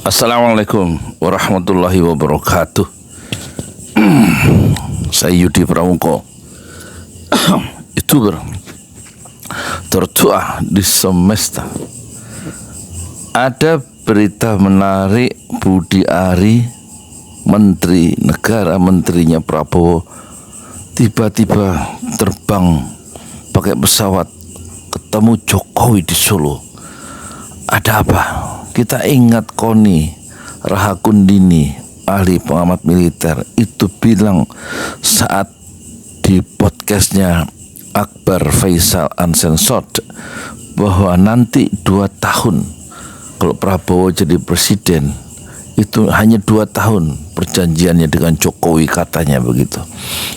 Assalamualaikum warahmatullahi wabarakatuh. Saya Yudi Pramuko, YouTuber tertua di semesta. Ada berita menarik, Budi Ari, Menteri Negara, menterinya Prabowo, tiba-tiba terbang pakai pesawat ketemu Jokowi di Solo. Ada apa? Kita ingat Koni Rahakundini, ahli pengamat militer, itu bilang saat di podcastnya Akbar Faisal Uncensored bahwa nanti 2 tahun kalau Prabowo jadi presiden, itu hanya 2 tahun perjanjiannya dengan Jokowi, katanya begitu,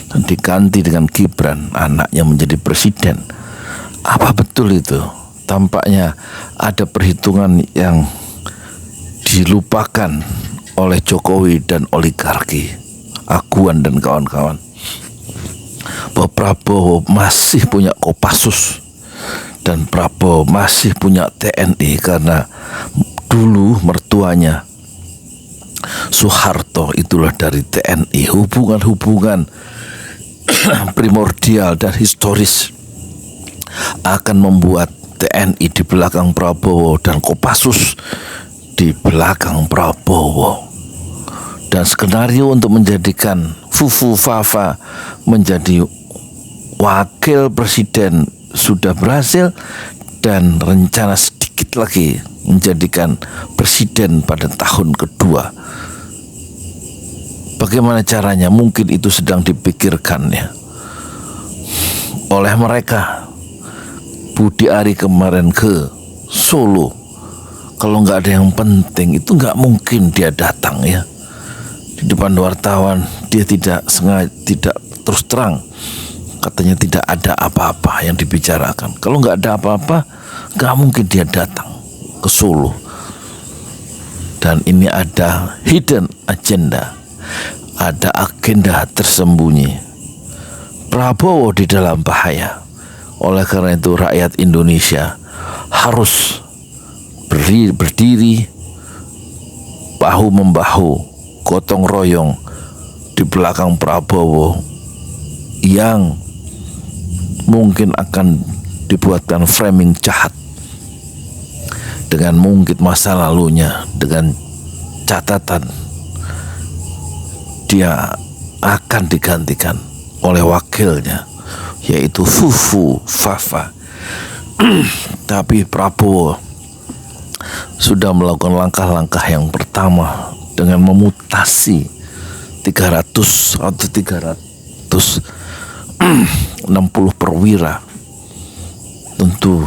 dan diganti dengan Gibran, anaknya, menjadi presiden. Apa betul itu? Tampaknya ada perhitungan yang dilupakan oleh Jokowi dan oligarki, Aguan dan kawan-kawan, bahwa Prabowo masih punya Kopassus dan Prabowo masih punya TNI, karena dulu mertuanya Soeharto itulah dari TNI. Hubungan-hubungan primordial dan historis akan membuat TNI di belakang Prabowo dan Kopassus di belakang Prabowo. Dan skenario untuk menjadikan Fufu Fafa menjadi wakil presiden sudah berhasil, dan rencana sedikit lagi menjadikan presiden pada tahun kedua. Bagaimana caranya? Mungkin itu sedang dipikirkannya oleh mereka. Budi Ari kemarin ke Solo, kalau nggak ada yang penting itu nggak mungkin dia datang ya. Di depan wartawan dia tidak sengaja, tidak terus terang, katanya tidak ada apa-apa yang dibicarakan. Kalau nggak ada apa-apa, nggak mungkin dia datang ke Solo. Dan ini ada hidden agenda, ada agenda tersembunyi. Prabowo di dalam bahaya. Oleh karena itu rakyat Indonesia harus berdiri bahu-membahu, gotong royong di belakang Prabowo yang mungkin akan dibuatkan framing jahat dengan mengungkit masa lalunya, dengan catatan dia akan digantikan oleh wakilnya, yaitu Fufu Fafa. Tapi Prabowo sudah melakukan langkah-langkah yang pertama dengan memutasi 300 atau 360 perwira, tentu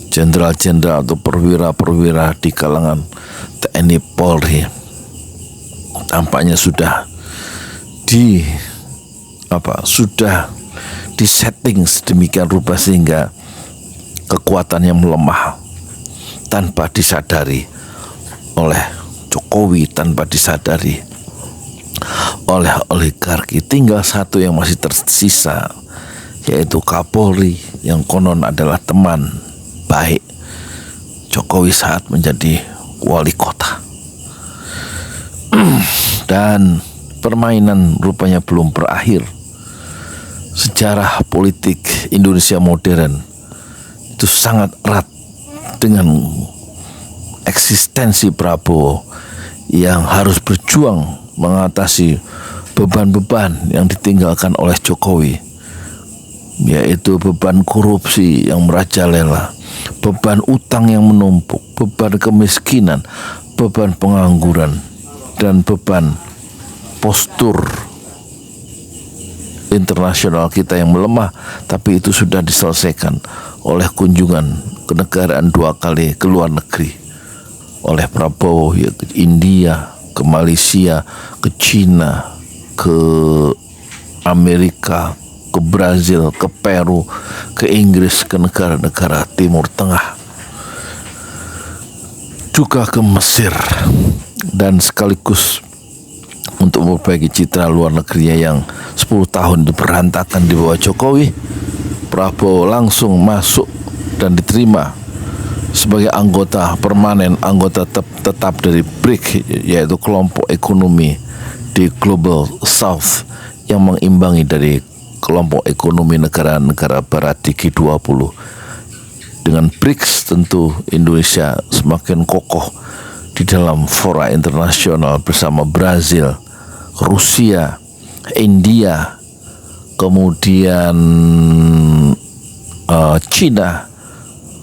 jenderal-jenderal atau perwira-perwira di kalangan TNI Polri. Tampaknya sudah disetting sedemikian rupa sehingga kekuatannya melemah tanpa disadari oleh Jokowi, tanpa disadari oleh oligarki. Tinggal satu yang masih tersisa, yaitu Kapolri, yang konon adalah teman baik Jokowi saat menjadi wali kota. Dan permainan rupanya belum berakhir. Sejarah politik Indonesia modern itu sangat erat dengan eksistensi Prabowo yang harus berjuang mengatasi beban-beban yang ditinggalkan oleh Jokowi, yaitu beban korupsi yang merajalela, beban utang yang menumpuk, beban kemiskinan, beban pengangguran, dan beban postur internasional kita yang melemah. Tapi itu sudah diselesaikan oleh kunjungan kenegaraan 2 kali ke luar negeri oleh Prabowo, ya, ke India, ke Malaysia, ke China, ke Amerika, ke Brazil, ke Peru, ke Inggris, ke negara-negara Timur Tengah, juga ke Mesir, dan sekaligus untuk memperbaiki citra luar negerinya yang 10 tahun itu berantakan di bawah Jokowi. Prabowo langsung masuk dan diterima sebagai anggota permanen, anggota tetap dari BRIC, yaitu kelompok ekonomi di Global South yang mengimbangi dari kelompok ekonomi negara-negara barat di G20. Dengan BRICS tentu Indonesia semakin kokoh di dalam fora internasional bersama Brazil, Rusia, India, kemudian Cina,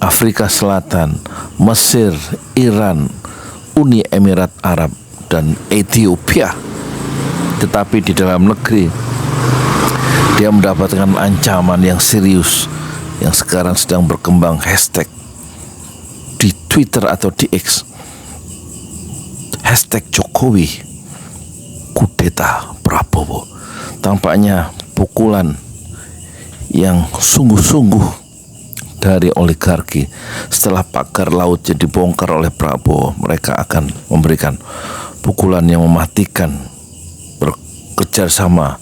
Afrika Selatan, Mesir, Iran, Uni Emirat Arab, dan Ethiopia. Tetapi di dalam negeri dia mendapatkan ancaman yang serius yang sekarang sedang berkembang, hashtag di Twitter atau di X, hashtag Jokowi kudeta Prabowo. Tampaknya pukulan yang sungguh-sungguh dari oligarki. Setelah pagar lautnya dibongkar oleh Prabowo, mereka akan memberikan pukulan yang mematikan, bekerja sama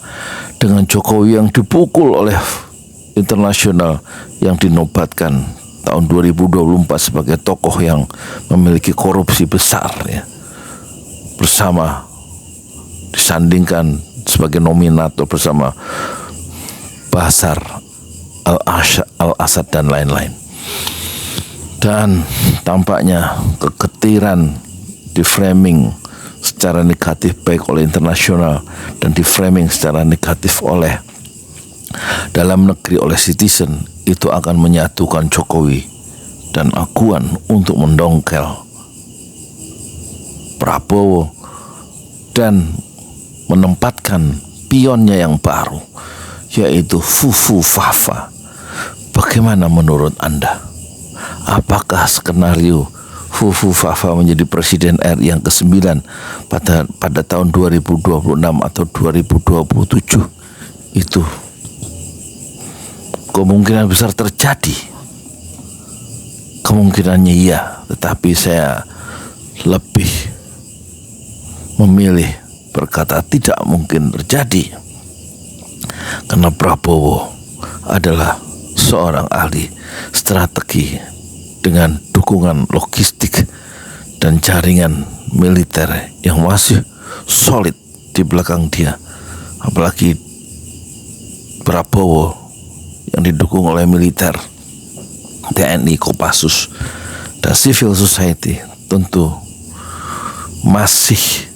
dengan Jokowi yang dipukul oleh internasional yang dinobatkan tahun 2024 sebagai tokoh yang memiliki korupsi besar, ya, bersama disandingkan sebagai nominator bersama Bashar al-Assad dan lain-lain. Dan tampaknya keketiran di framing secara negatif baik oleh internasional dan di framing secara negatif oleh dalam negeri, oleh citizen, itu akan menyatukan Jokowi dan Aguan untuk mendongkel Prabowo dan menempatkan pionnya yang baru, yaitu Fufu Fafa. Bagaimana menurut Anda? Apakah skenario Fufu Fafa menjadi Presiden RI yang ke-9 pada tahun 2026 atau 2027 itu kemungkinan besar terjadi? Kemungkinannya iya, tetapi saya lebih memilih berkata tidak mungkin terjadi, karena Prabowo adalah seorang ahli strategi dengan dukungan logistik dan jaringan militer yang masih solid di belakang dia. Apalagi Prabowo yang didukung oleh militer, TNI, Kopassus, dan civil society tentu masih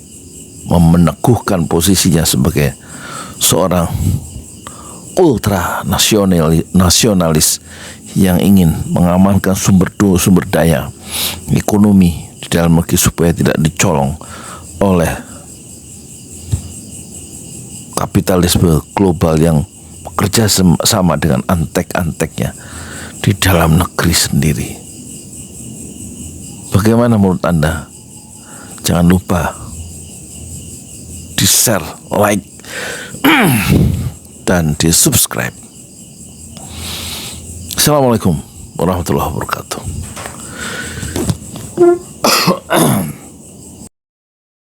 meneguhkan posisinya sebagai seorang ultra nasionalis yang ingin mengamankan sumber daya ekonomi di dalam negeri supaya tidak dicolong oleh kapitalisme global yang bekerja sama dengan antek-anteknya di dalam negeri sendiri. Bagaimana menurut Anda? Jangan lupa di-share, like, dan di-subscribe. Assalamualaikum warahmatullahi wabarakatuh.